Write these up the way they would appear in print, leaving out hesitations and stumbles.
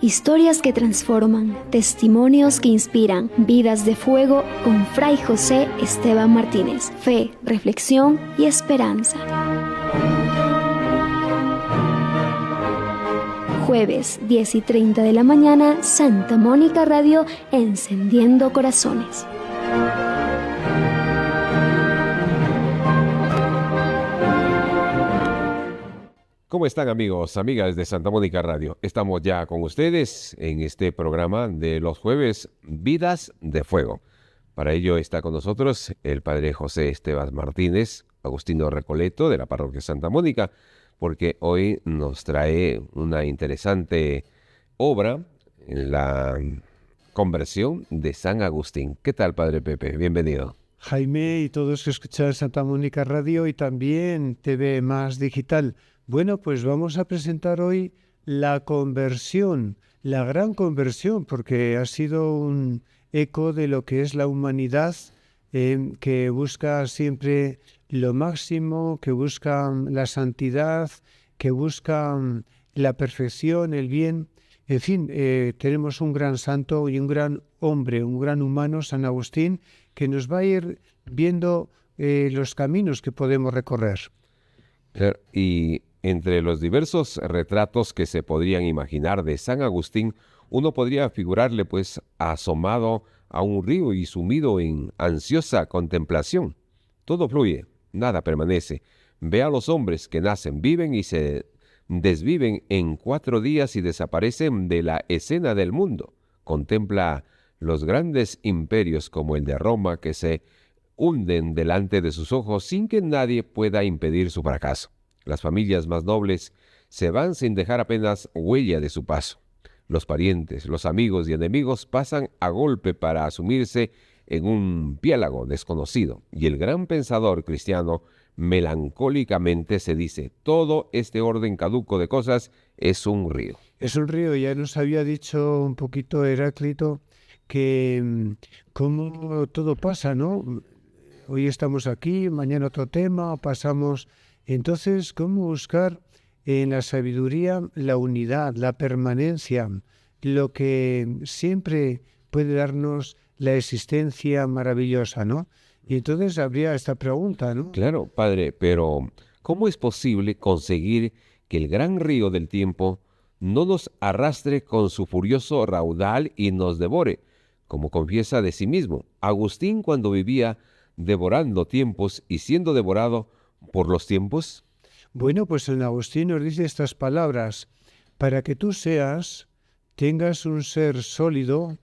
Historias que transforman, testimonios que inspiran, vidas de fuego con Fray José Esteban Martínez. Fe, reflexión y esperanza. Jueves, 10:30 de la mañana, Santa Mónica Radio, encendiendo corazones. ¿Cómo están, amigos, amigas de Santa Mónica Radio? Estamos ya con ustedes en este programa de los jueves, Vidas de Fuego. Para ello está con nosotros el padre José Esteban Martínez, agustino Recoleto de la parroquia Santa Mónica, porque hoy nos trae una interesante obra, la conversión de San Agustín. ¿Qué tal, padre Pepe? Bienvenido. Jaime y todos que escuchan Santa Mónica Radio y también TV Más Digital. Bueno, pues vamos a presentar hoy la conversión, la gran conversión, porque ha sido un eco de lo que es la humanidad, que busca siempre lo máximo, que busca la santidad, que busca la perfección, el bien. En fin, tenemos un gran santo y un gran hombre, un gran humano, San Agustín, que nos va a ir viendo los caminos que podemos recorrer. Y entre los diversos retratos que se podrían imaginar de San Agustín, uno podría figurarle pues asomado a un río y sumido en ansiosa contemplación. Todo fluye, nada permanece. Ve a los hombres que nacen, viven y se desviven en 4 días y desaparecen de la escena del mundo. Contempla los grandes imperios como el de Roma que se hunden delante de sus ojos sin que nadie pueda impedir su fracaso. Las familias más nobles se van sin dejar apenas huella de su paso. Los parientes, los amigos y enemigos pasan a golpe para asumirse en un piélago desconocido. Y el gran pensador cristiano melancólicamente se dice: todo este orden caduco de cosas es un río. Es un río, ya nos había dicho un poquito Heráclito que cómo todo pasa, ¿no? Hoy estamos aquí, mañana otro tema, pasamos. Entonces, ¿cómo buscar en la sabiduría la unidad, la permanencia, lo que siempre puede darnos la existencia maravillosa, ¿no? Y entonces habría esta pregunta, ¿no? Claro, padre, pero ¿cómo es posible conseguir que el gran río del tiempo no nos arrastre con su furioso raudal y nos devore, como confiesa de sí mismo Agustín cuando vivía devorando tiempos y siendo devorado por los tiempos? Bueno, pues San Agustín nos dice estas palabras: para que tú tengas un ser sólido,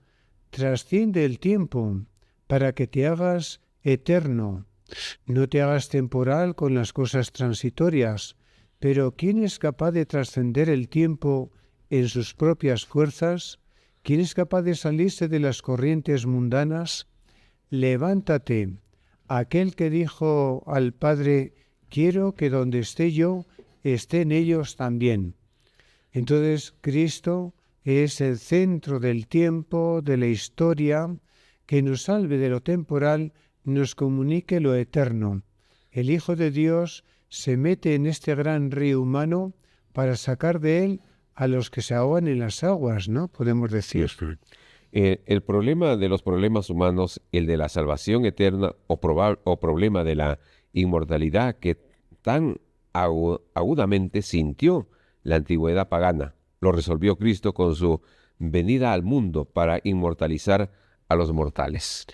trasciende el tiempo, para que te hagas eterno. No te hagas temporal con las cosas transitorias, pero ¿quién es capaz de trascender el tiempo en sus propias fuerzas? ¿Quién es capaz de salirse de las corrientes mundanas? Levántate. Aquel que dijo al Padre: quiero que donde esté yo, estén ellos también. Entonces, Cristo es el centro del tiempo, de la historia, que nos salve de lo temporal, nos comunique lo eterno. El Hijo de Dios se mete en este gran río humano para sacar de él a los que se ahogan en las aguas, ¿no? Podemos decir. El problema de los problemas humanos, el de la salvación eterna o problema de la inmortalidad que tan agudamente sintió la antigüedad pagana, lo resolvió Cristo con su venida al mundo para inmortalizar a los mortales.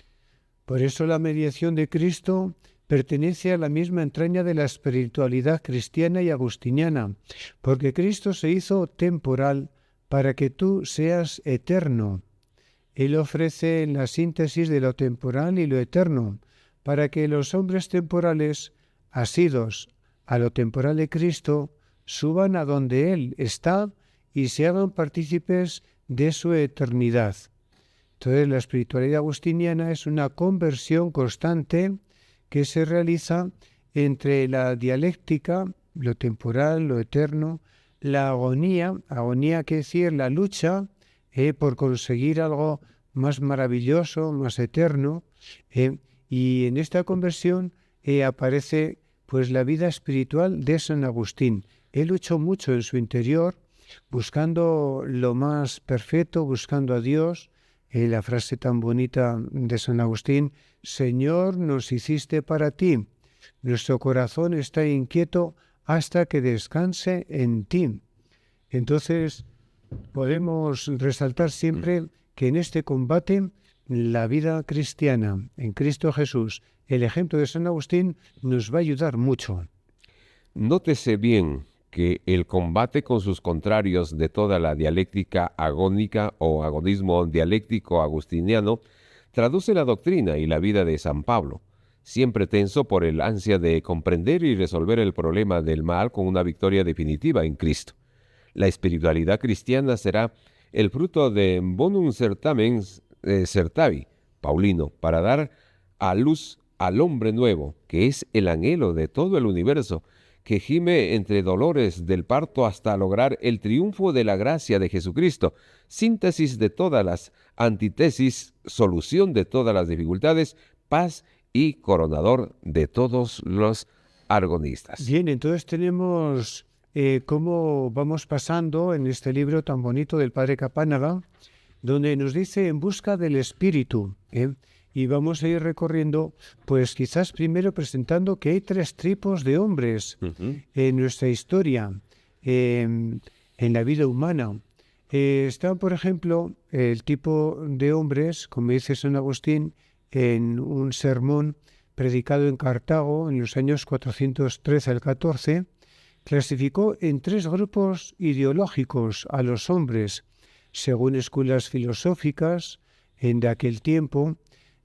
Por eso la mediación de Cristo pertenece a la misma entraña de la espiritualidad cristiana y agustiniana, porque Cristo se hizo temporal para que tú seas eterno. Él ofrece la síntesis de lo temporal y lo eterno, para que los hombres temporales, asidos a lo temporal de Cristo, suban a donde Él está y se hagan partícipes de su eternidad. Entonces, la espiritualidad agustiniana es una conversión constante que se realiza entre la dialéctica, lo temporal, lo eterno, la agonía quiere decir la lucha por conseguir algo más maravilloso, más eterno, y en esta conversión aparece pues la vida espiritual de San Agustín. Él luchó mucho en su interior buscando lo más perfecto, buscando a Dios. La frase tan bonita de San Agustín: Señor, nos hiciste para ti. Nuestro corazón está inquieto hasta que descanse en ti. Entonces, podemos resaltar siempre que en este combate la vida cristiana en Cristo Jesús, el ejemplo de San Agustín, nos va a ayudar mucho. Nótese bien que el combate con sus contrarios de toda la dialéctica agónica o agonismo dialéctico agustiniano traduce la doctrina y la vida de San Pablo, siempre tenso por el ansia de comprender y resolver el problema del mal con una victoria definitiva en Cristo. La espiritualidad cristiana será el fruto de bonum certavi, Paulino, para dar a luz al hombre nuevo, que es el anhelo de todo el universo, que gime entre dolores del parto hasta lograr el triunfo de la gracia de Jesucristo, síntesis de todas las antítesis, solución de todas las dificultades, paz y coronador de todos los agonistas. Bien, entonces tenemos cómo vamos pasando en este libro tan bonito del Padre Capánaga, donde nos dice en busca del Espíritu, y vamos a ir recorriendo, pues quizás primero presentando que hay 3 tipos de hombres en nuestra historia, en la vida humana. Está, por ejemplo, el tipo de hombres, como dice San Agustín, en un sermón predicado en Cartago en los años 413 al 14, clasificó en 3 grupos ideológicos a los hombres, según escuelas filosóficas de aquel tiempo.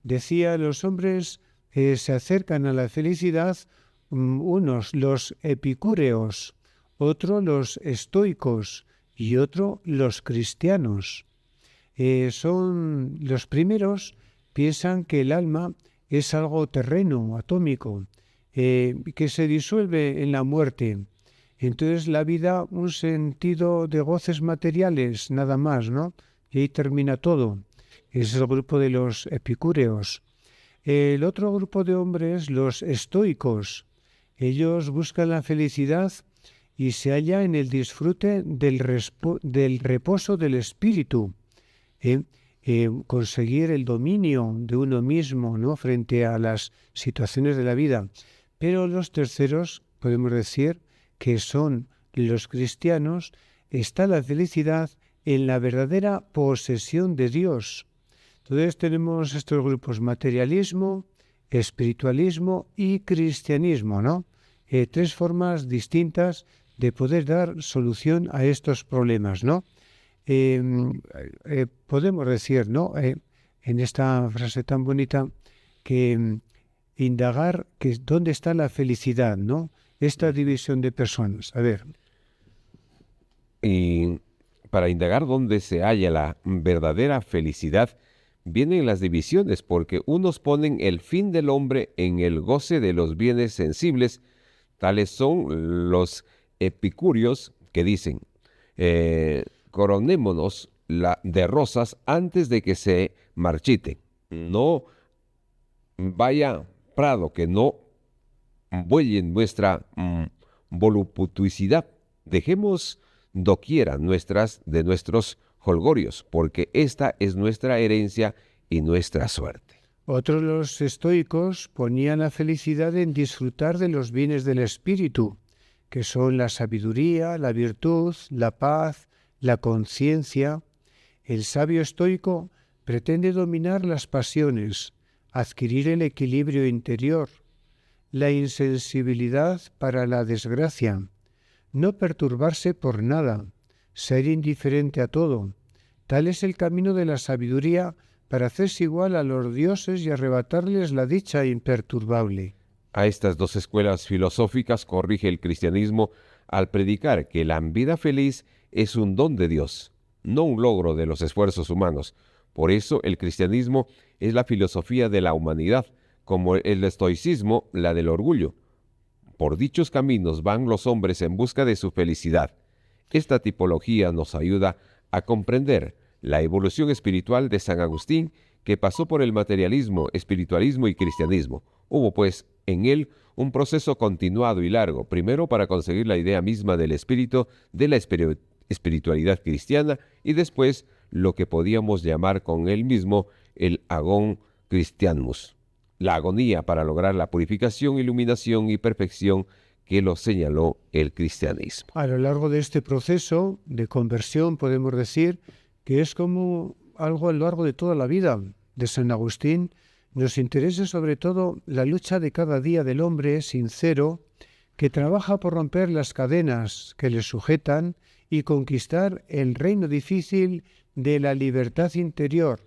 Decía, los hombres se acercan a la felicidad, unos los epicúreos, otros los estoicos y otro los cristianos. Son los primeros, piensan que el alma es algo terreno, atómico, que se disuelve en la muerte. Entonces la vida, un sentido de goces materiales, nada más, ¿no? Y ahí termina todo. Es el grupo de los epicúreos. El otro grupo de hombres, los estoicos. Ellos buscan la felicidad y se halla en el disfrute del reposo del espíritu. Conseguir el dominio de uno mismo, ¿no?, frente a las situaciones de la vida. Pero los terceros, podemos decir, que son los cristianos, está la felicidad en la verdadera posesión de Dios. Entonces tenemos estos grupos: materialismo, espiritualismo y cristianismo, ¿no? 3 formas distintas de poder dar solución a estos problemas, ¿no? Podemos decir, ¿no?, en esta frase tan bonita, que indagar que dónde está la felicidad, ¿no? Esta división de personas. A ver. Y para indagar dónde se halla la verdadera felicidad, vienen las divisiones, porque unos ponen el fin del hombre en el goce de los bienes sensibles. Tales son los epicúreos, que dicen, coronémonos de rosas antes de que se marchiten. No vaya prado que no vuellen nuestra voluptuosidad. Dejemos doquiera de nuestros holgorios, porque esta es nuestra herencia y nuestra suerte. Otros, los estoicos, ponían la felicidad en disfrutar de los bienes del espíritu, que son la sabiduría, la virtud, la paz, la conciencia. El sabio estoico pretende dominar las pasiones, adquirir el equilibrio interior, la insensibilidad para la desgracia, no perturbarse por nada, ser indiferente a todo. Tal es el camino de la sabiduría para hacerse igual a los dioses y arrebatarles la dicha imperturbable. A estas 2 escuelas filosóficas corrige el cristianismo al predicar que la vida feliz es un don de Dios, no un logro de los esfuerzos humanos. Por eso el cristianismo es la filosofía de la humanidad, como el estoicismo la del orgullo. Por dichos caminos van los hombres en busca de su felicidad. Esta tipología nos ayuda a comprender la evolución espiritual de San Agustín, que pasó por el materialismo, espiritualismo y cristianismo. Hubo, pues, en él un proceso continuado y largo, primero para conseguir la idea misma del espíritu, de la espiritualidad cristiana y después lo que podíamos llamar con él mismo el agón Christianus, la agonía para lograr la purificación, iluminación y perfección que lo señaló el cristianismo. A lo largo de este proceso de conversión podemos decir que es como algo a lo largo de toda la vida de San Agustín. Nos interesa sobre todo la lucha de cada día del hombre sincero que trabaja por romper las cadenas que le sujetan y conquistar el reino difícil de la libertad interior.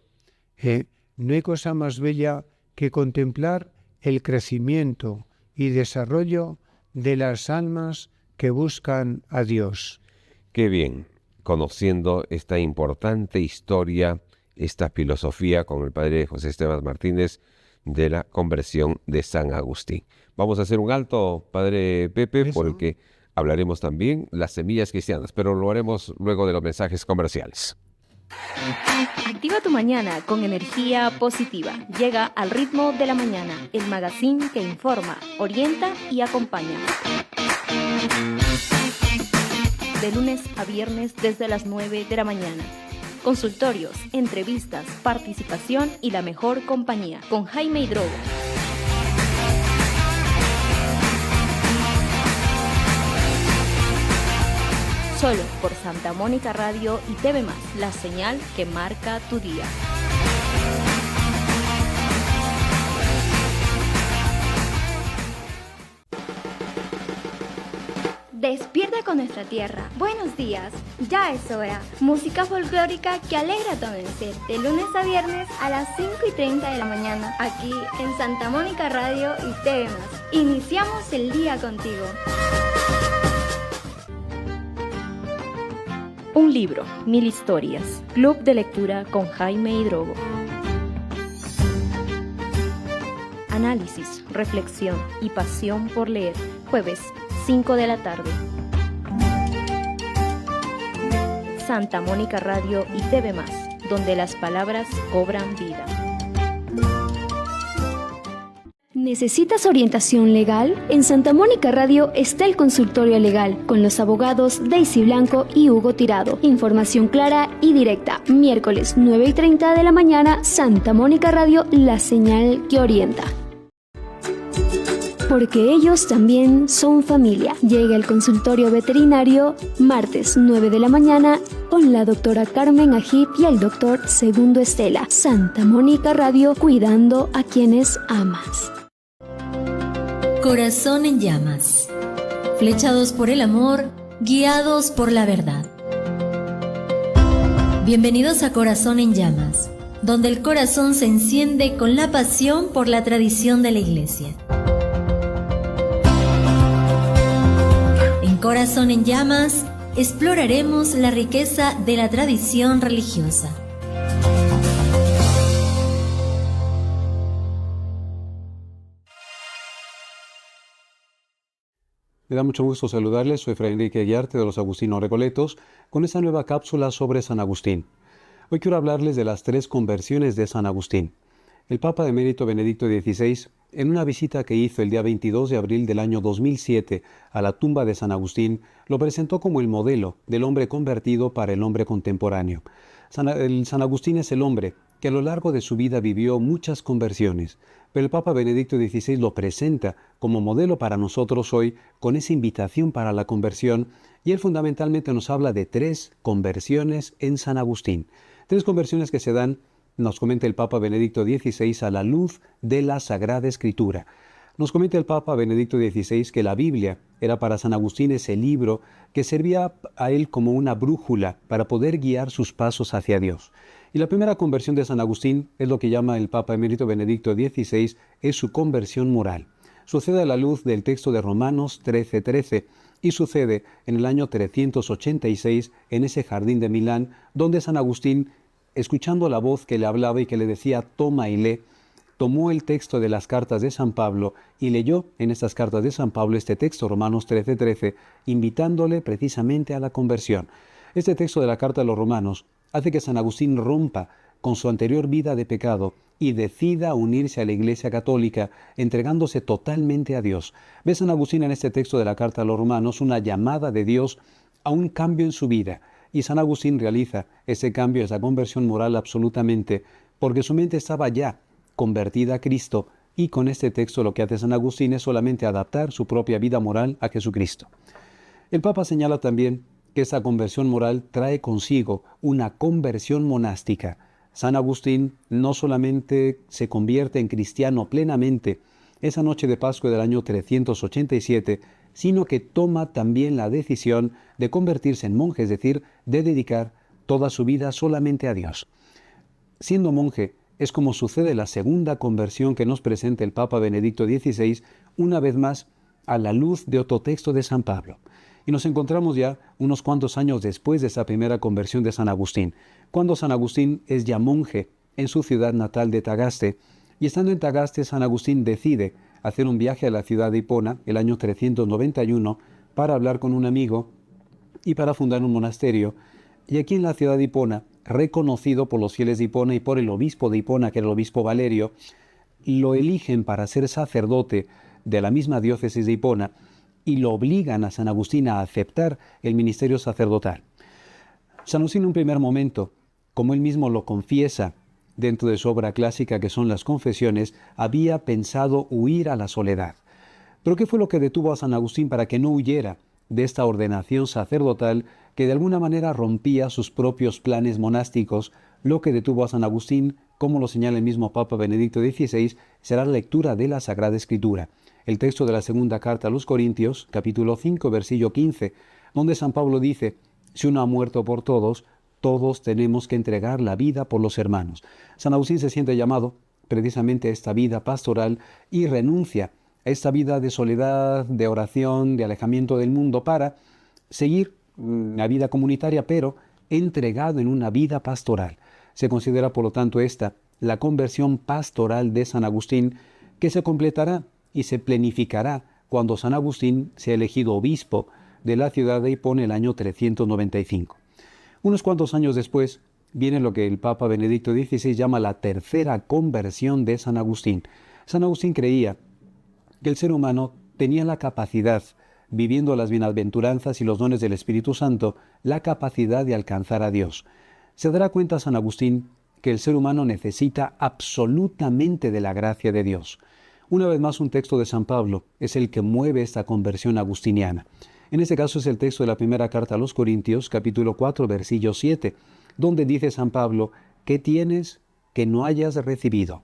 No hay cosa más bella que contemplar el crecimiento y desarrollo de las almas que buscan a Dios. Qué bien, conociendo esta importante historia, esta filosofía con el padre José Esteban Martínez de la conversión de San Agustín. Vamos a hacer un alto, padre Pepe, porque hablaremos también las semillas cristianas, pero lo haremos luego de los mensajes comerciales. Activa tu mañana con energía positiva. Llega al ritmo de la mañana, el magazine que informa, orienta y acompaña. De lunes a viernes desde las 9 de la mañana. Consultorios, entrevistas, participación y la mejor compañía con Jaime Hidrogo. Solo por Santa Mónica Radio y TV+, la señal que marca tu día. Despierta con nuestra tierra. Buenos días, ya es hora. Música folclórica que alegra tu amanecer. De lunes a viernes a las 5:30 de la mañana, aquí en Santa Mónica Radio y TV+. Iniciamos el día contigo. Un libro, 1000 historias. Club de lectura con Jaime Hidrogo. Análisis, reflexión y pasión por leer. Jueves, 5 de la tarde. Santa Mónica Radio y TV+, donde las palabras cobran vida. ¿Necesitas orientación legal? En Santa Mónica Radio está el consultorio legal con los abogados Daisy Blanco y Hugo Tirado. Información clara y directa. Miércoles 9:30 de la mañana, Santa Mónica Radio, la señal que orienta. Porque ellos también son familia. Llega el consultorio veterinario martes 9 de la mañana con la doctora Carmen Ajip y el doctor Segundo Estela. Santa Mónica Radio, cuidando a quienes amas. Corazón en llamas. Flechados por el amor, guiados por la verdad. Bienvenidos a Corazón en llamas, donde el corazón se enciende con la pasión por la tradición de la Iglesia. Corazón en llamas, exploraremos la riqueza de la tradición religiosa. Me da mucho gusto saludarles, soy Fray Enrique Guiarte de los Agustinos Recoletos, con esta nueva cápsula sobre San Agustín. Hoy quiero hablarles de las 3 conversiones de San Agustín. El Papa Emérito Benedicto XVI, en una visita que hizo el día 22 de abril del año 2007 a la tumba de San Agustín, lo presentó como el modelo del hombre convertido para el hombre contemporáneo. San Agustín es el hombre que a lo largo de su vida vivió muchas conversiones, pero el Papa Benedicto XVI lo presenta como modelo para nosotros hoy con esa invitación para la conversión, y él fundamentalmente nos habla de 3 conversiones en San Agustín. 3 conversiones que se dan, nos comenta el Papa Benedicto XVI, a la luz de la Sagrada Escritura. Nos comenta el Papa Benedicto XVI que la Biblia era para San Agustín ese libro que servía a él como una brújula para poder guiar sus pasos hacia Dios. Y la primera conversión de San Agustín es lo que llama el Papa Emérito Benedicto XVI, es su conversión moral. Sucede a la luz del texto de Romanos 13:13 y sucede en el año 386 en ese jardín de Milán, donde San Agustín, escuchando la voz que le hablaba y que le decía toma y lee, tomó el texto de las cartas de San Pablo y leyó en estas cartas de San Pablo este texto, Romanos 13:13, invitándole precisamente a la conversión. Este texto de la carta de los Romanos hace que San Agustín rompa con su anterior vida de pecado y decida unirse a la Iglesia Católica, entregándose totalmente a Dios. Ve San Agustín en este texto de la carta a los Romanos una llamada de Dios a un cambio en su vida, Y San Agustín realiza ese cambio, esa conversión moral absolutamente, porque su mente estaba ya convertida a Cristo, y con este texto lo que hace San Agustín es solamente adaptar su propia vida moral a Jesucristo. El Papa señala también que esa conversión moral trae consigo una conversión monástica. San Agustín no solamente se convierte en cristiano plenamente esa noche de Pascua del año 387, sino que toma también la decisión de convertirse en monje, es decir, de dedicar toda su vida solamente a Dios. Siendo monje, es como sucede la segunda conversión que nos presenta el Papa Benedicto XVI, una vez más a la luz de otro texto de San Pablo. Y nos encontramos ya unos cuantos años después de esa primera conversión de San Agustín, cuando San Agustín es ya monje en su ciudad natal de Tagaste, y estando en Tagaste, San Agustín decide hacer un viaje a la ciudad de Hipona, el año 391, para hablar con un amigo y para fundar un monasterio. Y aquí en la ciudad de Hipona, reconocido por los fieles de Hipona y por el obispo de Hipona, que era el obispo Valerio, lo eligen para ser sacerdote de la misma diócesis de Hipona y lo obligan a San Agustín a aceptar el ministerio sacerdotal. San Agustín en un primer momento, como él mismo lo confiesa dentro de su obra clásica que son las Confesiones, había pensado huir a la soledad. Pero ¿qué fue lo que detuvo a San Agustín para que no huyera de esta ordenación sacerdotal que de alguna manera rompía sus propios planes monásticos? Lo que detuvo a San Agustín, como lo señala el mismo Papa Benedicto XVI, será la lectura de la Sagrada Escritura. El texto de la segunda carta a los Corintios, capítulo 5, versículo 15, donde San Pablo dice: si uno ha muerto por todos, todos tenemos que entregar la vida por los hermanos. San Agustín se siente llamado precisamente a esta vida pastoral y renuncia a esta vida de soledad, de oración, de alejamiento del mundo para seguir la vida comunitaria, pero entregado en una vida pastoral. Se considera, por lo tanto, esta la conversión pastoral de San Agustín, que se completará y se plenificará cuando San Agustín sea elegido obispo de la ciudad de Hipona el año 395. Unos cuantos años después viene lo que el Papa Benedicto XVI llama la tercera conversión de San Agustín. San Agustín creía que el ser humano tenía la capacidad, viviendo las bienaventuranzas y los dones del Espíritu Santo, la capacidad de alcanzar a Dios. Se dará cuenta San Agustín que el ser humano necesita absolutamente de la gracia de Dios. Una vez más, un texto de San Pablo es el que mueve esta conversión agustiniana. En este caso es el texto de la primera carta a los Corintios, capítulo 4, versículo 7, donde dice San Pablo: ¿qué tienes que no hayas recibido?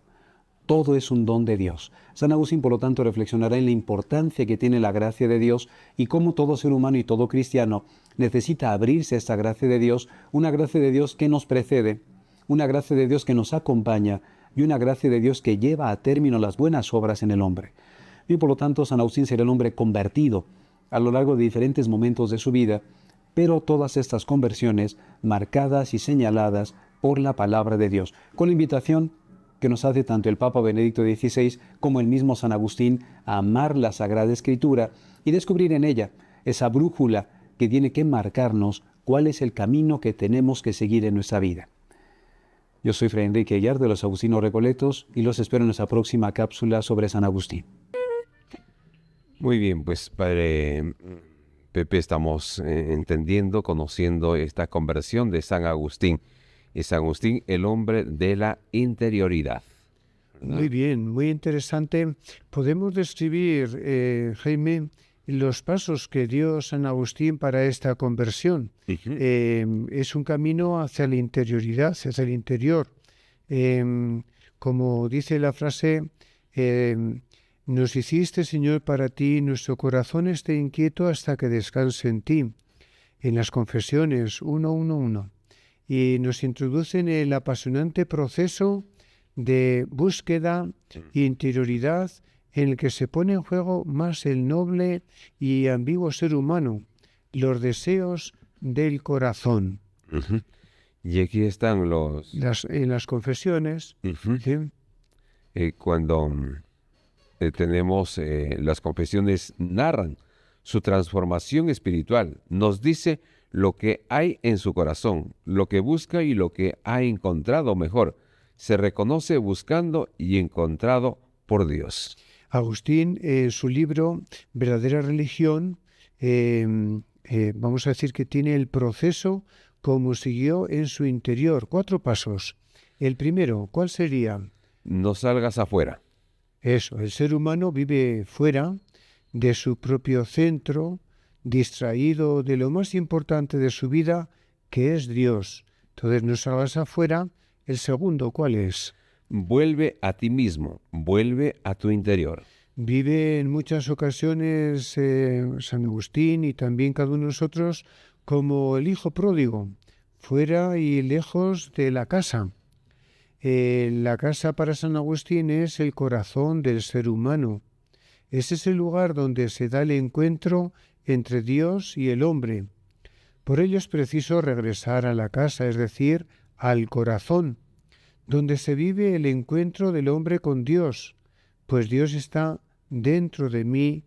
Todo es un don de Dios. San Agustín, por lo tanto, reflexionará en la importancia que tiene la gracia de Dios y cómo todo ser humano y todo cristiano necesita abrirse a esta gracia de Dios, una gracia de Dios que nos precede, una gracia de Dios que nos acompaña y una gracia de Dios que lleva a término las buenas obras en el hombre. Y por lo tanto, San Agustín será el hombre convertido a lo largo de diferentes momentos de su vida, pero todas estas conversiones marcadas y señaladas por la palabra de Dios, con la invitación que nos hace tanto el Papa Benedicto XVI como el mismo San Agustín a amar la Sagrada Escritura y descubrir en ella esa brújula que tiene que marcarnos cuál es el camino que tenemos que seguir en nuestra vida. Yo soy Fray Enrique Aguiar de los Agustinos Recoletos y los espero en nuestra próxima cápsula sobre San Agustín. Muy bien, pues Padre Pepe, estamos entendiendo, conociendo esta conversión de San Agustín. Y San Agustín, el hombre de la interioridad, ¿verdad? Muy bien, muy interesante. Podemos describir, Jaime, los pasos que dio San Agustín para esta conversión. Es un camino hacia la interioridad, hacia el interior. Como dice la frase, nos hiciste, Señor, para ti, nuestro corazón esté inquieto hasta que descanse en ti. En las confesiones 1.1.1. Y nos introduce en el apasionante proceso de búsqueda e interioridad en el que se pone en juego más el noble y ambiguo ser humano, los deseos del corazón. Y aquí están En las confesiones, ¿sí? Cuando tenemos las confesiones, narran su transformación espiritual, nos dice lo que hay en su corazón, lo que busca y lo que ha encontrado mejor. Se reconoce buscando y encontrado por Dios. Agustín, en su libro Verdadera Religión, vamos a decir que tiene el proceso como siguió en su interior. 4 pasos. El primero, ¿cuál sería? No salgas afuera. Eso, el ser humano vive fuera de su propio centro, distraído de lo más importante de su vida, que es Dios. Entonces no salgas afuera. El segundo, ¿cuál es? Vuelve a ti mismo, vuelve a tu interior. Vive en muchas ocasiones San Agustín y también cada uno de nosotros como el hijo pródigo, fuera y lejos de la casa. La casa para San Agustín es el corazón del ser humano. Es ese lugar donde se da el encuentro entre Dios y el hombre. Por ello es preciso regresar a la casa, es decir, al corazón, donde se vive el encuentro del hombre con Dios, pues Dios está dentro de mí,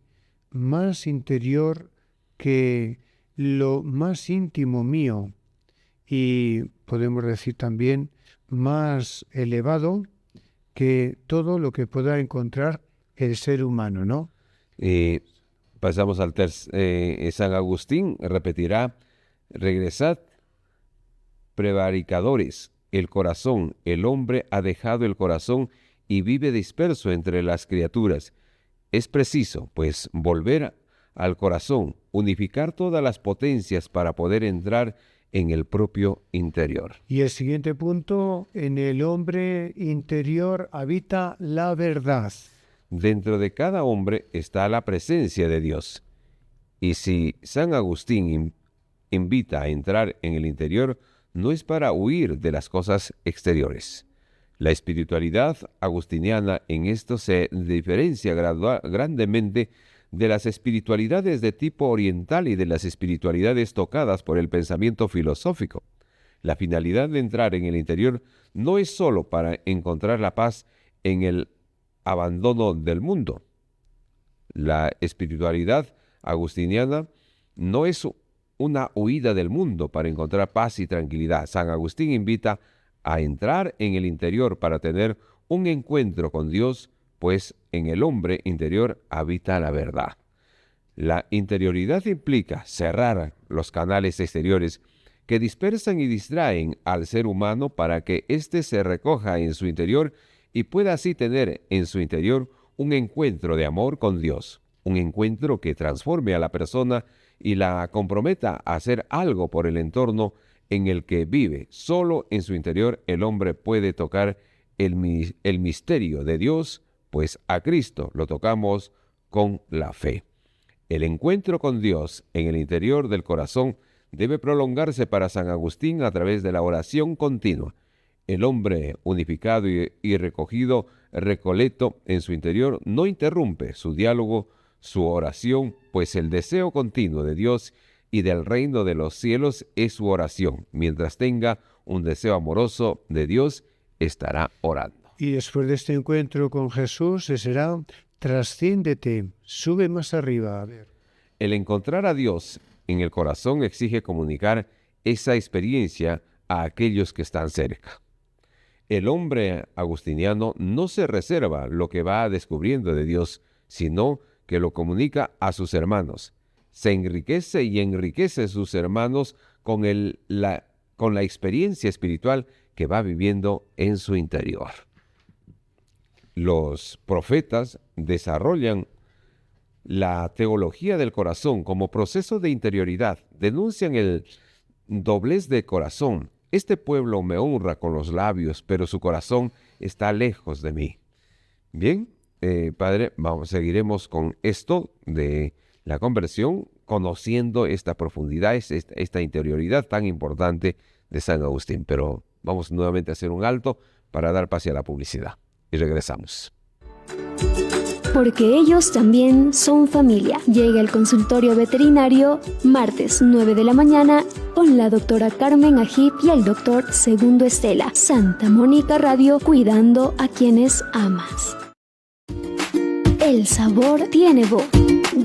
más interior que lo más íntimo mío, y podemos decir también más elevado que todo lo que pueda encontrar el ser humano, ¿no? Pasamos al San Agustín repetirá: regresad, prevaricadores, el corazón, el hombre ha dejado el corazón y vive disperso entre las criaturas. Es preciso, pues, volver al corazón, unificar todas las potencias para poder entrar en el propio interior. Y el siguiente punto, en el hombre interior habita la verdad. Dentro de cada hombre está la presencia de Dios. Y si San Agustín invita a entrar en el interior, no es para huir de las cosas exteriores. La espiritualidad agustiniana en esto se diferencia grandemente de las espiritualidades de tipo oriental y de las espiritualidades tocadas por el pensamiento filosófico. La finalidad de entrar en el interior no es sólo para encontrar la paz en el abandono del mundo. La espiritualidad agustiniana no es una huida del mundo para encontrar paz y tranquilidad. San Agustín invita a entrar en el interior para tener un encuentro con Dios, pues en el hombre interior habita la verdad. La interioridad implica cerrar los canales exteriores que dispersan y distraen al ser humano para que éste se recoja en su interior y pueda así tener en su interior un encuentro de amor con Dios, un encuentro que transforme a la persona y la comprometa a hacer algo por el entorno en el que vive. Solo en su interior el hombre puede tocar el misterio de Dios, pues a Cristo lo tocamos con la fe. El encuentro con Dios en el interior del corazón debe prolongarse para San Agustín a través de la oración continua. El hombre unificado y recogido, recoleto en su interior, no interrumpe su diálogo, su oración, pues el deseo continuo de Dios y del reino de los cielos es su oración. Mientras tenga un deseo amoroso de Dios, estará orando. Y después de este encuentro con Jesús, será trasciéndete, sube más arriba. A ver. El encontrar a Dios en el corazón exige comunicar esa experiencia a aquellos que están cerca. El hombre agustiniano no se reserva lo que va descubriendo de Dios, sino que lo comunica a sus hermanos. Se enriquece y enriquece a sus hermanos con la experiencia espiritual que va viviendo en su interior. Los profetas desarrollan la teología del corazón como proceso de interioridad, denuncian el doblez de corazón. Este pueblo me honra con los labios, pero su corazón está lejos de mí. Bien, Padre, seguiremos con esto de la conversión, conociendo esta profundidad, esta interioridad tan importante de San Agustín. Pero vamos nuevamente a hacer un alto para dar pase a la publicidad. Y regresamos. Porque ellos también son familia. Llega el consultorio veterinario martes 9 de la mañana con la doctora Carmen Ajib y el doctor Segundo Estela. Santa Mónica Radio, cuidando a quienes amas. El sabor tiene voz.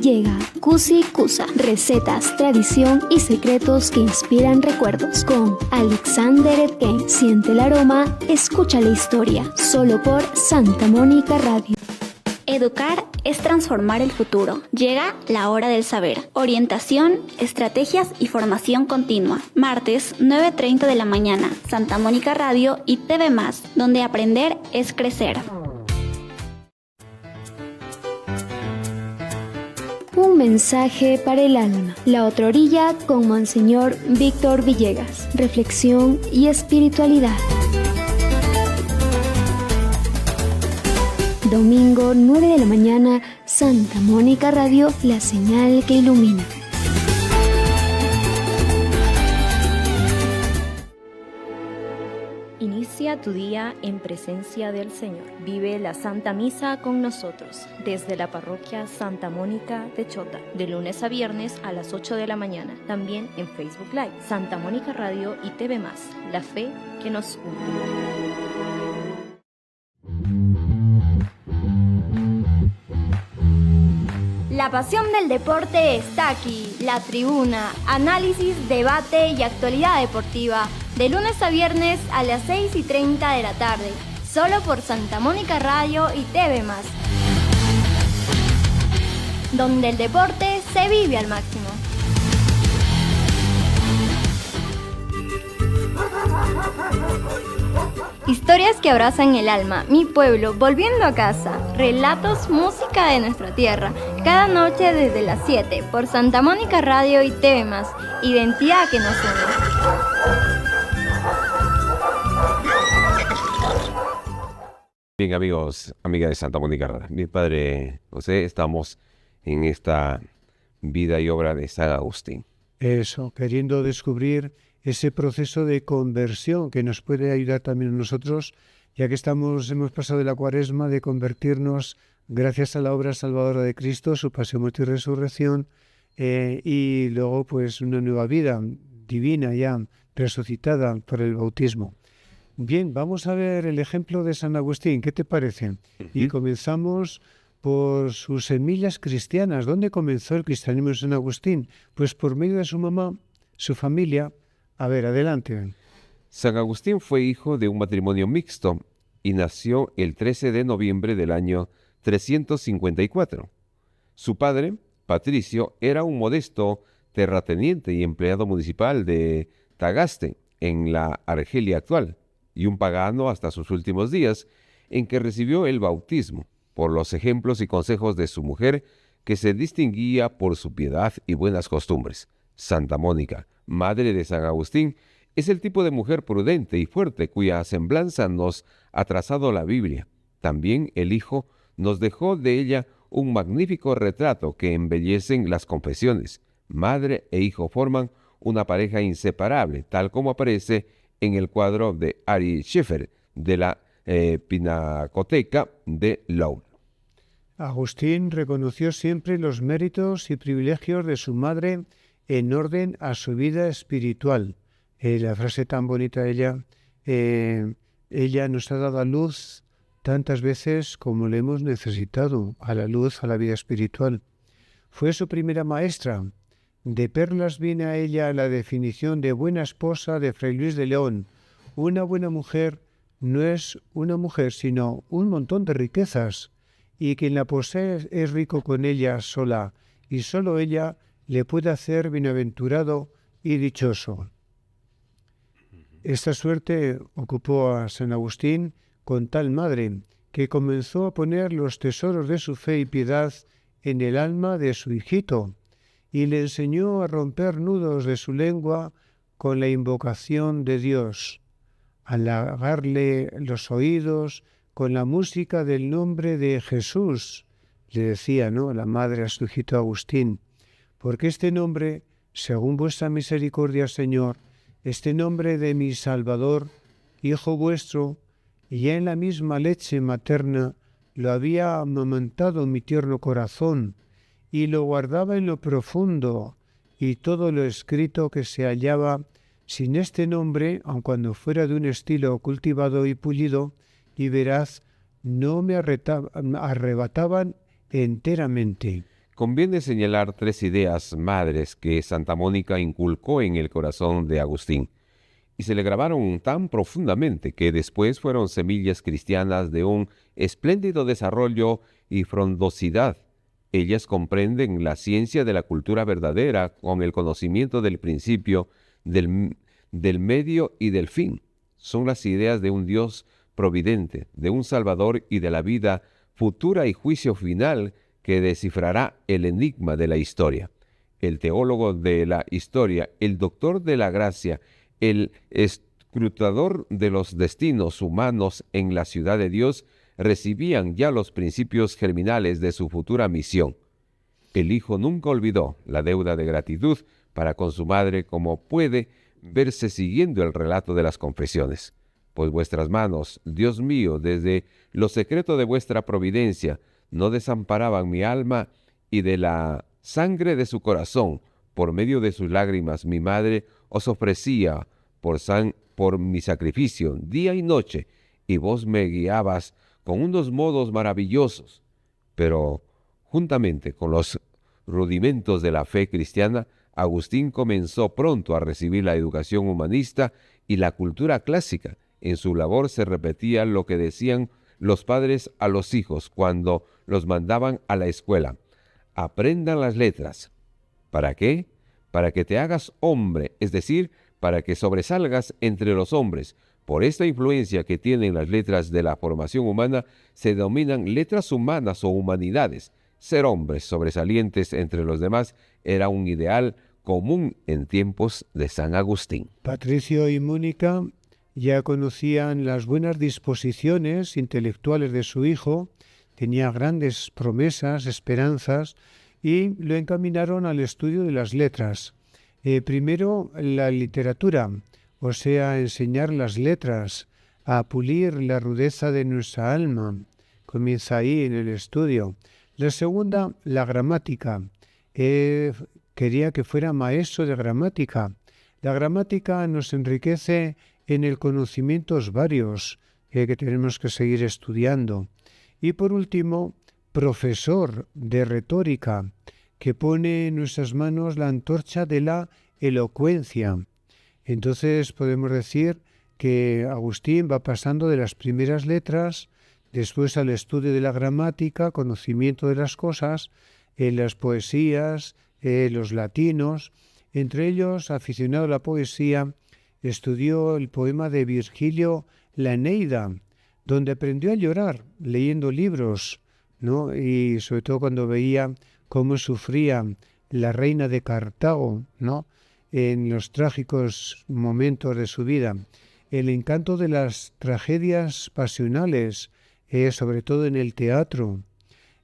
Llega Cusi Cusa, recetas, tradición y secretos que inspiran recuerdos. Con Alexander Edken. Siente el aroma, escucha la historia. Solo por Santa Mónica Radio. Educar es transformar el futuro. Llega la hora del saber. Orientación, estrategias y formación continua. Martes, 9:30 de la mañana. Santa Mónica Radio y TV+, donde aprender es crecer. Un mensaje para el alma. La otra orilla con Monseñor Víctor Villegas. Reflexión y espiritualidad. Domingo, 9 de la mañana, Santa Mónica Radio, la señal que ilumina. Inicia tu día en presencia del Señor. Vive la Santa Misa con nosotros desde la parroquia Santa Mónica de Chota, de lunes a viernes a las 8 de la mañana. También en Facebook Live, Santa Mónica Radio y TV+, la fe que nos une. La pasión del deporte está aquí. La Tribuna, análisis, debate y actualidad deportiva. De lunes a viernes a las 6:30 de la tarde. Solo por Santa Mónica Radio y TV+. Donde el deporte se vive al máximo. Historias que abrazan el alma, mi pueblo, volviendo a casa. Relatos, música de nuestra tierra. Cada noche desde las 7 por Santa Mónica Radio y TV+. Identidad que nos une. Bien, amigos, amigas de Santa Mónica Radio. Mi padre José, estamos en esta vida y obra de San Agustín. Eso, queriendo descubrir ese proceso de conversión que nos puede ayudar también a nosotros, ya que hemos pasado de la Cuaresma de convertirnos gracias a la obra salvadora de Cristo, su pasión, muerte y resurrección, y luego pues una nueva vida divina ya resucitada por el bautismo. Bien, vamos a ver el ejemplo de San Agustín, ¿qué te parece? Y comenzamos por sus semillas cristianas. ¿Dónde comenzó el cristianismo de San Agustín? Pues por medio de su mamá, su familia. A ver, adelante. San Agustín fue hijo de un matrimonio mixto y nació el 13 de noviembre del año 354. Su padre, Patricio, era un modesto terrateniente y empleado municipal de Tagaste, en la Argelia actual, y un pagano hasta sus últimos días, en que recibió el bautismo por los ejemplos y consejos de su mujer, que se distinguía por su piedad y buenas costumbres. Santa Mónica, madre de San Agustín, es el tipo de mujer prudente y fuerte cuya semblanza nos ha trazado la Biblia. También el Hijo nos dejó de ella un magnífico retrato que embellecen las confesiones. Madre e hijo forman una pareja inseparable, tal como aparece en el cuadro de Ari Scheffer de la Pinacoteca de Louvre. Agustín reconoció siempre los méritos y privilegios de su madre en orden a su vida espiritual. La frase tan bonita ella nos ha dado a luz tantas veces como le hemos necesitado, a la luz, a la vida espiritual. Fue su primera maestra. De perlas viene a ella la definición de buena esposa de Fray Luis de León. Una buena mujer no es una mujer, sino un montón de riquezas, y quien la posee es rico con ella sola, y solo ella le puede hacer bienaventurado y dichoso. Esta suerte ocupó a San Agustín con tal madre, que comenzó a poner los tesoros de su fe y piedad en el alma de su hijito, y le enseñó a romper nudos de su lengua con la invocación de Dios, a halagarle los oídos con la música del nombre de Jesús, le decía, ¿no?, la madre a su hijito Agustín, porque este nombre, según vuestra misericordia, Señor, este nombre de mi Salvador, Hijo vuestro, y ya en la misma leche materna lo había amamantado mi tierno corazón, y lo guardaba en lo profundo, y todo lo escrito que se hallaba sin este nombre, aun cuando fuera de un estilo cultivado y pulido y veraz, no me arrebataban enteramente. Conviene señalar 3 ideas madres que Santa Mónica inculcó en el corazón de Agustín. y se le grabaron tan profundamente que después fueron semillas cristianas de un espléndido desarrollo y frondosidad. Ellas comprenden la ciencia de la cultura verdadera con el conocimiento del principio, del medio y del fin. Son las ideas de un Dios providente, de un Salvador y de la vida futura y juicio final que descifrará el enigma de la historia. El teólogo de la historia, el doctor de la gracia, el escrutador de los destinos humanos en la ciudad de Dios, recibían ya los principios germinales de su futura misión. El Hijo nunca olvidó la deuda de gratitud para con su madre, como puede verse siguiendo el relato de las confesiones. Pues vuestras manos, Dios mío, desde lo secreto de vuestra providencia, no desamparaban mi alma, y de la sangre de su corazón, por medio de sus lágrimas, mi madre os ofrecía por mi sacrificio día y noche, y vos me guiabas con unos modos maravillosos. Pero, juntamente con los rudimentos de la fe cristiana, Agustín comenzó pronto a recibir la educación humanista y la cultura clásica. En su labor se repetía lo que decían los padres a los hijos cuando los mandaban a la escuela: aprendan las letras. ¿Para qué? Para que te hagas hombre, es decir, para que sobresalgas entre los hombres. Por esta influencia que tienen las letras de la formación humana, se denominan letras humanas o humanidades. Ser hombres sobresalientes entre los demás era un ideal común en tiempos de San Agustín. Patricio y Mónica ya conocían las buenas disposiciones intelectuales de su hijo, tenía grandes promesas, esperanzas, y lo encaminaron al estudio de las letras. Primero la literatura, o sea, enseñar las letras, a pulir la rudeza de nuestra alma. Comienza ahí en el estudio. La segunda, la gramática. Quería que fuera maestro de gramática. La gramática nos enriquece en el conocimientos varios que tenemos que seguir estudiando. Y por último, profesor de retórica, que pone en nuestras manos la antorcha de la elocuencia. Entonces podemos decir que Agustín va pasando de las primeras letras, después al estudio de la gramática, conocimiento de las cosas, las poesías, los latinos. Entre ellos, aficionado a la poesía, estudió el poema de Virgilio, la Eneida, donde aprendió a llorar leyendo libros, ¿no? Y sobre todo cuando veía cómo sufría la reina de Cartago, ¿no?, en los trágicos momentos de su vida. El encanto de las tragedias pasionales, sobre todo en el teatro,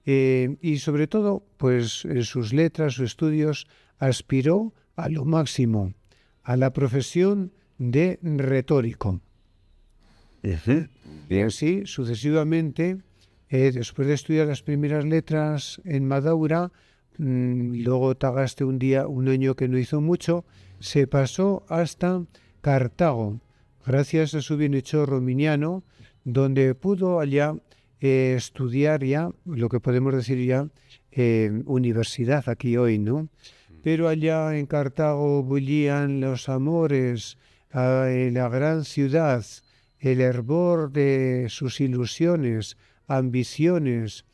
y sobre todo, pues en sus letras, sus estudios, aspiró a lo máximo, a la profesión de retórico. Y así, sucesivamente, después de estudiar las primeras letras en Madaura, luego Tagaste un año que no hizo mucho, se pasó hasta Cartago, gracias a su bienhechor Rominiano, donde pudo allá estudiar ya, lo que podemos decir ya, universidad aquí hoy, ¿no? Pero allá en Cartago bullían los amores, la gran ciudad, el hervor de sus ilusiones, ambiciones,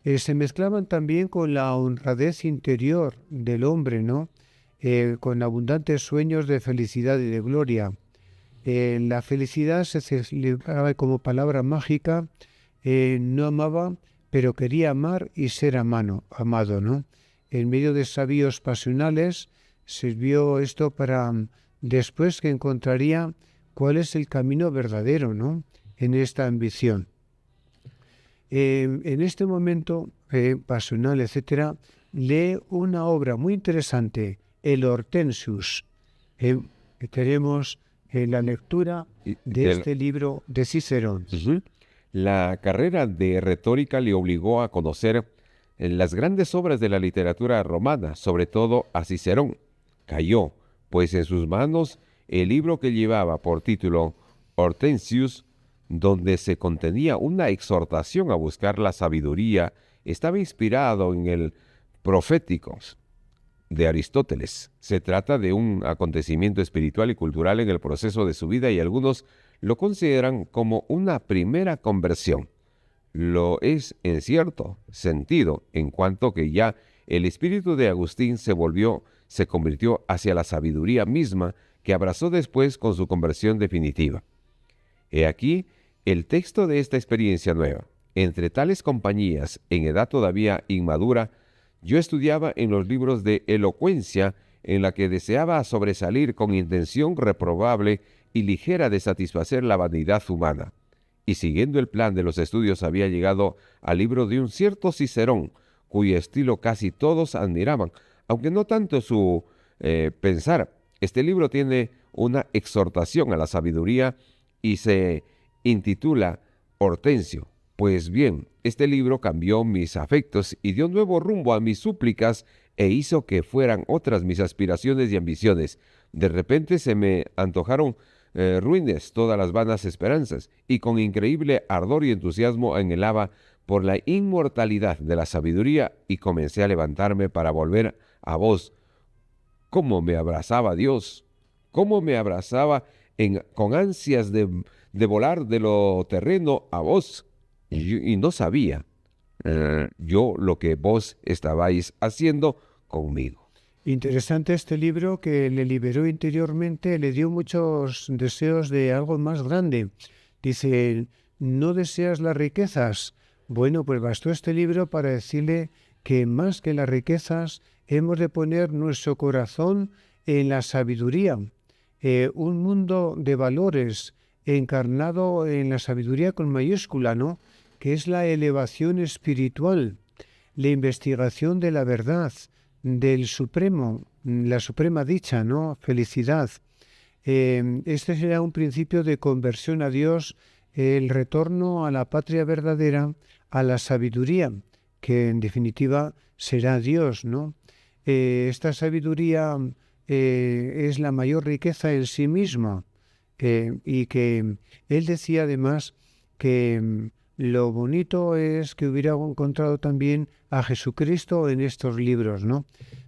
se mezclaban también con la honradez interior del hombre, ¿no? Con abundantes sueños de felicidad y de gloria. La felicidad se celebraba como palabra mágica, no amaba, pero quería amar y ser amado, ¿no? En medio de extravíos pasionales sirvió esto para después que encontraría cuál es el camino verdadero, ¿no?, en esta ambición. En este momento pasional, etcétera, lee una obra muy interesante, el Hortensius. Tenemos la lectura de este libro de Cicerón. La carrera de retórica le obligó a conocer las grandes obras de la literatura romana, sobre todo a Cicerón. Cayó, pues, en sus manos el libro que llevaba por título Hortensius, donde se contenía una exhortación a buscar la sabiduría. Estaba inspirado en el Proféticos. de Aristóteles. Se trata de un acontecimiento espiritual y cultural en el proceso de su vida y algunos lo consideran como una primera conversión. Lo es en cierto sentido, en cuanto que ya el espíritu de Agustín se convirtió hacia la sabiduría misma que abrazó después con su conversión definitiva. He aquí el texto de esta experiencia nueva. Entre tales compañías, en edad todavía inmadura, yo estudiaba en los libros de elocuencia en la que deseaba sobresalir con intención reprobable y ligera de satisfacer la vanidad humana. Y siguiendo el plan de los estudios había llegado al libro de un cierto Cicerón, cuyo estilo casi todos admiraban, aunque no tanto su pensar. Este libro tiene una exhortación a la sabiduría y se intitula Hortensio. Pues bien, este libro cambió mis afectos y dio nuevo rumbo a mis súplicas e hizo que fueran otras mis aspiraciones y ambiciones. De repente se me antojaron ruines todas las vanas esperanzas, y con increíble ardor y entusiasmo anhelaba por la inmortalidad de la sabiduría y comencé a levantarme para volver a vos. ¿Cómo me abrazaba Dios? ¿Cómo me abrazaba con ansias de volar de lo terreno a vos? Y no sabía yo lo que vos estabais haciendo conmigo. Interesante este libro que le liberó interiormente, le dio muchos deseos de algo más grande. Dice, ¿no deseas las riquezas? Bueno, pues bastó este libro para decirle que más que las riquezas hemos de poner nuestro corazón en la sabiduría, un mundo de valores encarnado en la sabiduría con mayúscula, ¿no? Que es la elevación espiritual, la investigación de la verdad, del Supremo, la suprema dicha, ¿no? Felicidad. Este será un principio de conversión a Dios, el retorno a la patria verdadera, a la sabiduría, que en definitiva será Dios, ¿no? Esta sabiduría es la mayor riqueza en sí misma, y que él decía además que lo bonito es que hubiera encontrado también a Jesucristo en estos libros, ¿no?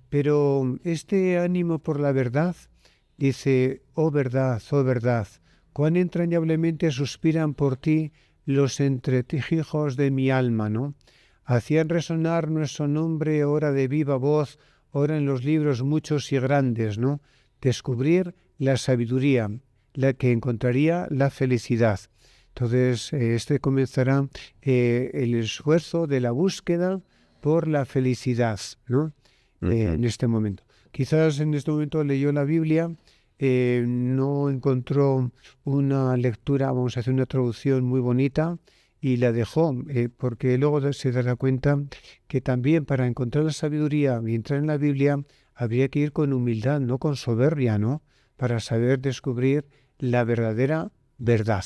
Pero este ánimo por la verdad, dice, oh verdad, cuán entrañablemente suspiran por ti los entretijos de mi alma, ¿no? Hacían resonar nuestro nombre ora de viva voz, ora en los libros muchos y grandes, ¿no? Descubrir la sabiduría, la que encontraría la felicidad. Entonces, comenzará el esfuerzo de la búsqueda por la felicidad, ¿no? En este momento. Quizás en este momento leyó la Biblia, no encontró una lectura, vamos a hacer una traducción muy bonita, y la dejó, porque luego se dará cuenta que también para encontrar la sabiduría y entrar en la Biblia habría que ir con humildad, no con soberbia, ¿no? Para saber descubrir la verdadera verdad.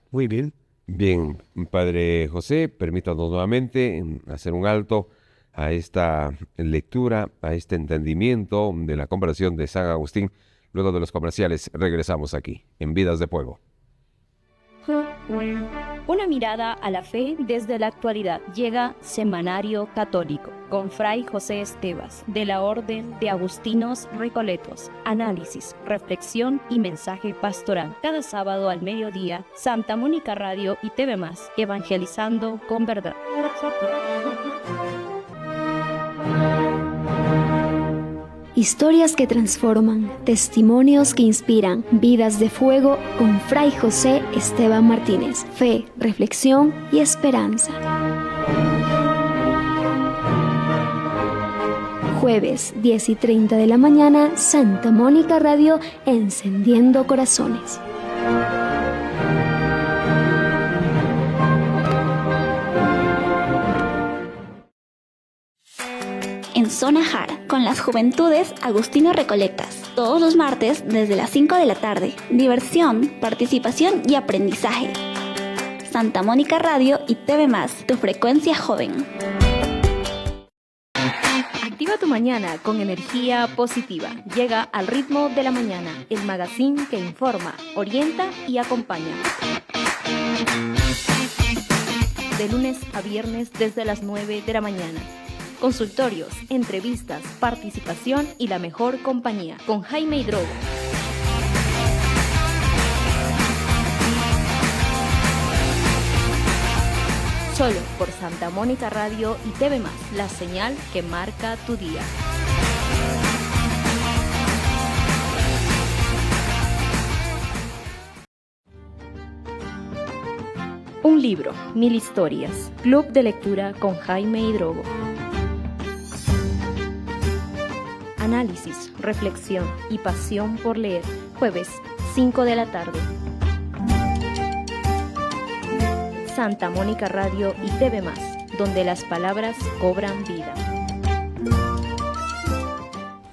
Muy bien. Bien, Padre José, permítanos nuevamente hacer un alto a esta lectura, a este entendimiento de la conversión de San Agustín. Luego de los comerciales regresamos aquí, en Vidas de Fuego. Una mirada a la fe desde la actualidad. Llega Semanario Católico con Fray José Estevas, de la Orden de Agustinos Recoletos. Análisis, reflexión y mensaje pastoral. Cada sábado al mediodía, Santa Mónica Radio y TV+, evangelizando con verdad. Historias que transforman, testimonios que inspiran, Vidas de Fuego con Fray José Esteban Martínez. Fe, reflexión y esperanza. Jueves, 10:30 de la mañana, Santa Mónica Radio, encendiendo corazones. En Zona Jara, con las juventudes Agustinos Recoletas, todos los martes desde las 5 de la tarde. Diversión, participación y aprendizaje. Santa Mónica Radio y TV+, tu frecuencia joven. Activa tu mañana con energía positiva. Llega al ritmo de la mañana, el magazine que informa, orienta y acompaña. De lunes a viernes desde las 9 de la mañana. consultorios, entrevistas, participación y la mejor compañía con Jaime Hidrogo. Solo por Santa Mónica Radio y TV+, la señal que marca tu día. Un libro, 1000 historias. Club de lectura con Jaime Hidrogo. Análisis, reflexión y pasión por leer. Jueves, 5 de la tarde. Santa Mónica Radio y TV+, donde las palabras cobran vida.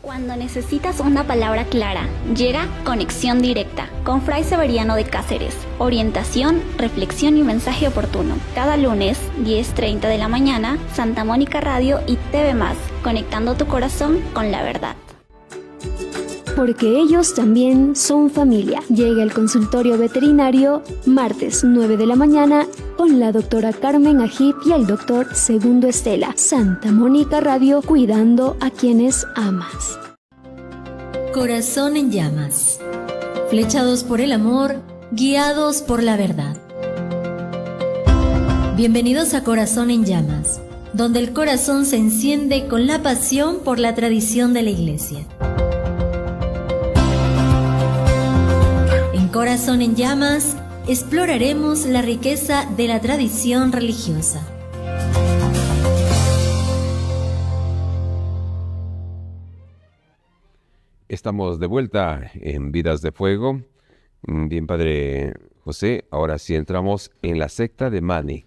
Cuando necesitas una palabra clara, llega Conexión Directa con Fray Severiano de Cáceres. Orientación, reflexión y mensaje oportuno. Cada lunes, 10:30 de la mañana, Santa Mónica Radio y TV+, conectando tu corazón con la verdad. Porque ellos también son familia. Llega el consultorio veterinario martes 9 de la mañana con la doctora Carmen Ajib y el doctor Segundo Estela. Santa Mónica Radio, cuidando a quienes amas. Corazón en llamas. Flechados por el amor, guiados por la verdad. Bienvenidos a Corazón en llamas, donde el corazón se enciende con la pasión por la tradición de la Iglesia. Corazón en llamas, exploraremos la riqueza de la tradición religiosa. Estamos de vuelta en Vidas de Fuego. Bien, Padre José, ahora sí entramos en la secta de Mani.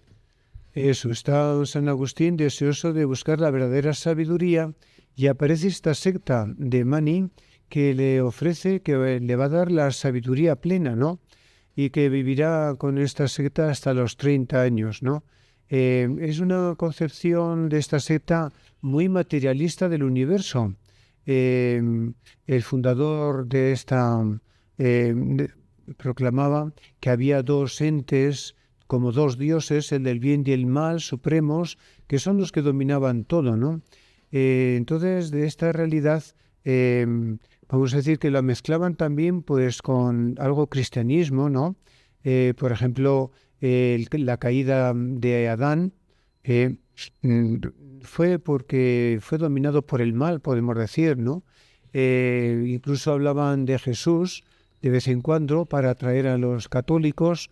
Eso, está San Agustín deseoso de buscar la verdadera sabiduría y aparece esta secta de Mani que le ofrece, que le va a dar la sabiduría plena, ¿no? Y que vivirá con esta secta hasta los 30 años, ¿no? Es una concepción de esta secta muy materialista del universo. El fundador de esta proclamaba que había dos entes, como dos dioses, el del bien y el mal, supremos, que son los que dominaban todo, ¿no? Entonces, de esta realidad, vamos a decir que la mezclaban también pues con algo cristianismo, ¿no? Por ejemplo, la caída de Adán fue porque fue dominado por el mal, podemos decir, ¿no? Incluso hablaban de Jesús de vez en cuando para atraer a los católicos.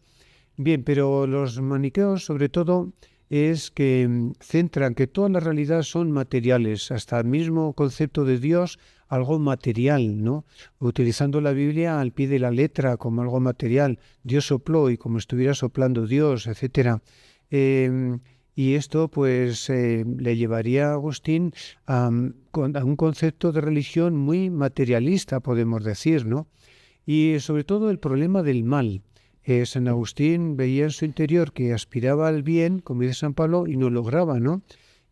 Bien, pero los maniqueos sobre todo es que centran que toda la realidad son materiales, hasta el mismo concepto de Dios, algo material, ¿no? Utilizando la Biblia al pie de la letra como algo material. Dios sopló y como estuviera soplando Dios, etcétera. Y esto pues le llevaría a Agustín a un concepto de religión muy materialista, podemos decir, ¿no? Y sobre todo el problema del mal. San Agustín veía en su interior que aspiraba al bien, como dice San Pablo, y no lograba, ¿no?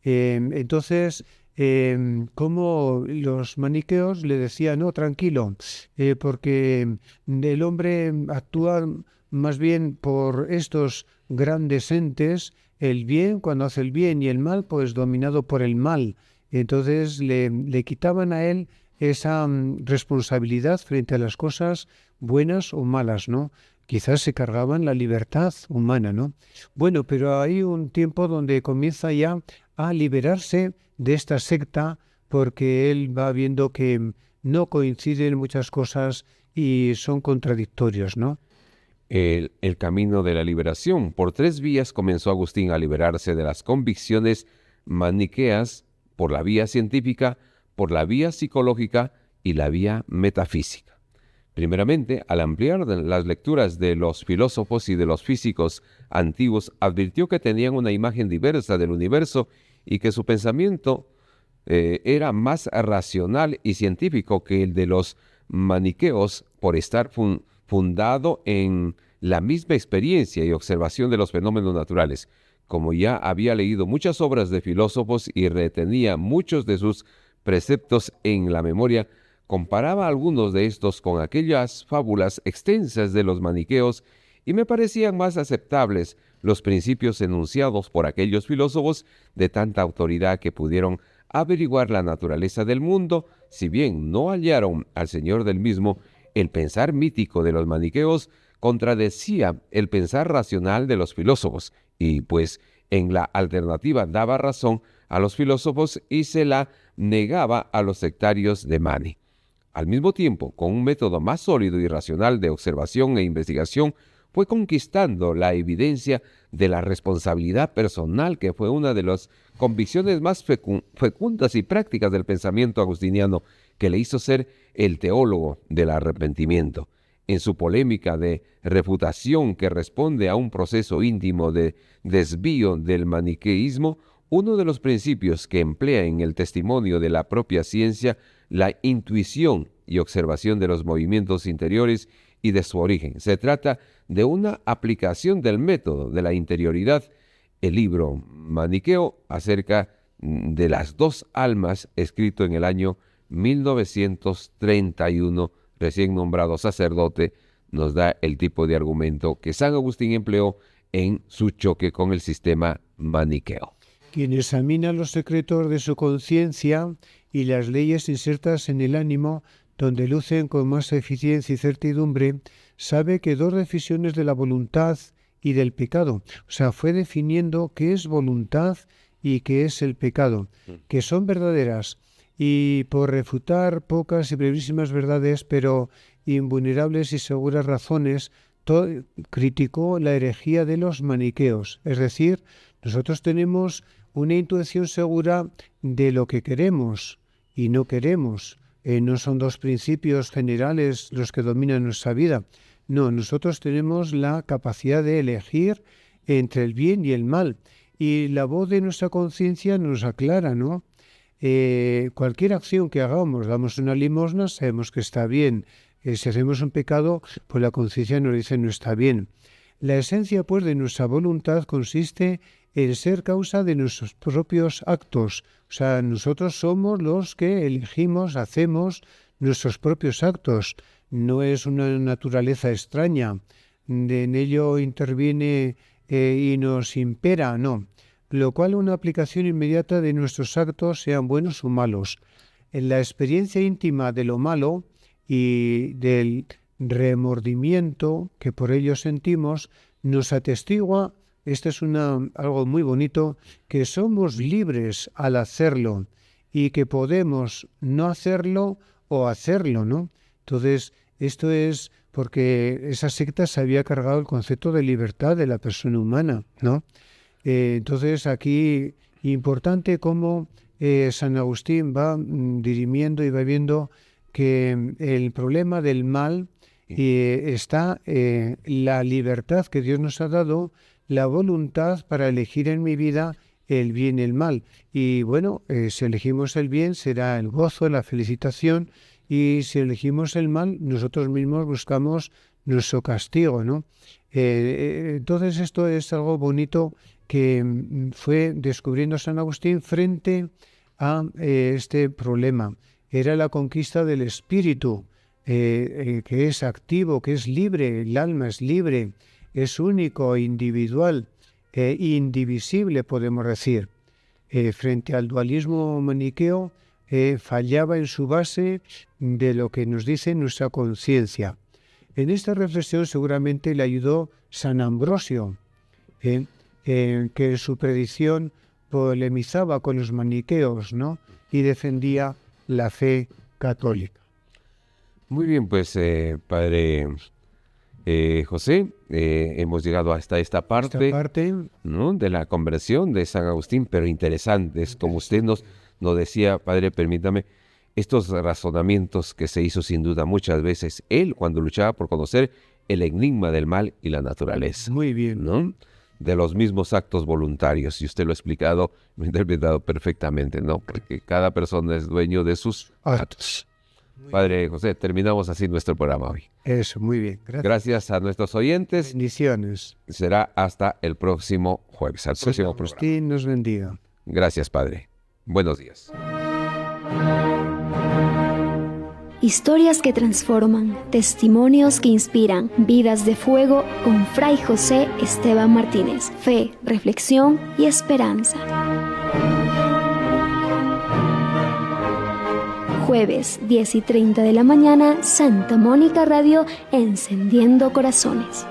Entonces, como los maniqueos le decían, no, tranquilo, porque el hombre actúa más bien por estos grandes entes, el bien cuando hace el bien y el mal pues dominado por el mal. Entonces le quitaban a él esa responsabilidad frente a las cosas buenas o malas, ¿no? Quizás se cargaban la libertad humana, ¿no? Bueno, pero hay un tiempo donde comienza ya a liberarse de esta secta porque él va viendo que no coinciden muchas cosas y son contradictorios, ¿no? El camino de la liberación. Por 3 vías comenzó Agustín a liberarse de las convicciones maniqueas, por la vía científica, por la vía psicológica y la vía metafísica. Primeramente, al ampliar las lecturas de los filósofos y de los físicos antiguos, advirtió que tenían una imagen diversa del universo y que su pensamiento era más racional y científico que el de los maniqueos por estar fundado en la misma experiencia y observación de los fenómenos naturales. Como ya había leído muchas obras de filósofos y retenía muchos de sus preceptos en la memoria, comparaba algunos de estos con aquellas fábulas extensas de los maniqueos y me parecían más aceptables, los principios enunciados por aquellos filósofos de tanta autoridad que pudieron averiguar la naturaleza del mundo, si bien no hallaron al Señor del mismo. El pensar mítico de los maniqueos contradecía el pensar racional de los filósofos, y pues en la alternativa daba razón a los filósofos y se la negaba a los sectarios de Mani. Al mismo tiempo, con un método más sólido y racional de observación e investigación, fue conquistando la evidencia de la responsabilidad personal, que fue una de las convicciones más fecundas y prácticas del pensamiento agustiniano, que le hizo ser el teólogo del arrepentimiento. En su polémica de refutación, que responde a un proceso íntimo de desvío del maniqueísmo, uno de los principios que emplea en el testimonio de la propia ciencia, la intuición y observación de los movimientos interiores y de su origen. Se trata de una aplicación del método de la interioridad. El libro maniqueo acerca de las dos almas, escrito en el año 1931, recién nombrado sacerdote, nos da el tipo de argumento que San Agustín empleó en su choque con el sistema maniqueo. Quien examina los secretos de su conciencia y las leyes insertas en el ánimo, donde lucen con más eficiencia y certidumbre, sabe que dos decisiones de la voluntad y del pecado, o sea, fue definiendo qué es voluntad y qué es el pecado, que son verdaderas, y por refutar pocas y brevísimas verdades, pero invulnerables y seguras razones, criticó la herejía de los maniqueos. Es decir, nosotros tenemos una intuición segura de lo que queremos y no queremos. No son dos principios generales los que dominan nuestra vida. No, nosotros tenemos la capacidad de elegir entre el bien y el mal. Y la voz de nuestra conciencia nos aclara, ¿no? Cualquier acción que hagamos, damos una limosna, sabemos que está bien. Si hacemos un pecado, pues la conciencia nos dice no está bien. La esencia, pues, de nuestra voluntad consiste en ser causa de nuestros propios actos. O sea, nosotros somos los que elegimos, hacemos nuestros propios actos. No es una naturaleza extraña. En ello interviene y nos impera, no. Lo cual una aplicación inmediata de nuestros actos, sean buenos o malos. En la experiencia íntima de lo malo y del remordimiento que por ello sentimos, nos atestigua, esto es algo muy bonito, que somos libres al hacerlo y que podemos no hacerlo o hacerlo, ¿no? Entonces, esto es porque esa secta se había cargado el concepto de libertad de la persona humana, ¿no? Entonces, aquí, importante cómo San Agustín va dirimiendo y va viendo que el problema del mal está la libertad que Dios nos ha dado, la voluntad para elegir en mi vida el bien y el mal. Y bueno, si elegimos el bien será el gozo, la felicitación, y si elegimos el mal, nosotros mismos buscamos nuestro castigo, ¿no? Entonces esto es algo bonito que fue descubriendo San Agustín frente a este problema. Era la conquista del espíritu, que es activo, que es libre, el alma es libre, es único, individual, indivisible, podemos decir. Frente al dualismo maniqueo, fallaba en su base de lo que nos dice nuestra conciencia. En esta reflexión seguramente le ayudó San Ambrosio, que en su predicción polemizaba con los maniqueos, ¿no? Y defendía la fe católica. Muy bien, pues, Padre José, hemos llegado hasta esta parte, ¿no?, de la conversión de San Agustín, pero interesantes, como usted nos decía, Padre, permítame, estos razonamientos que se hizo sin duda muchas veces él cuando luchaba por conocer el enigma del mal y la naturaleza. Muy bien. ¿No? De los mismos actos voluntarios, y usted lo ha explicado, lo ha interpretado perfectamente, ¿no? Porque cada persona es dueño de sus actos. Padre José, terminamos así nuestro programa hoy. Eso, muy bien. Gracias a nuestros oyentes. Bendiciones. Será hasta el próximo jueves. Al próximo programa. Agustín nos bendiga. Gracias, Padre. Buenos días. Historias que transforman, testimonios que inspiran, vidas de fuego con Fray José Esteban Martínez. Fe, reflexión y esperanza. Jueves, 10:30 de la mañana, Santa Mónica Radio, encendiendo corazones.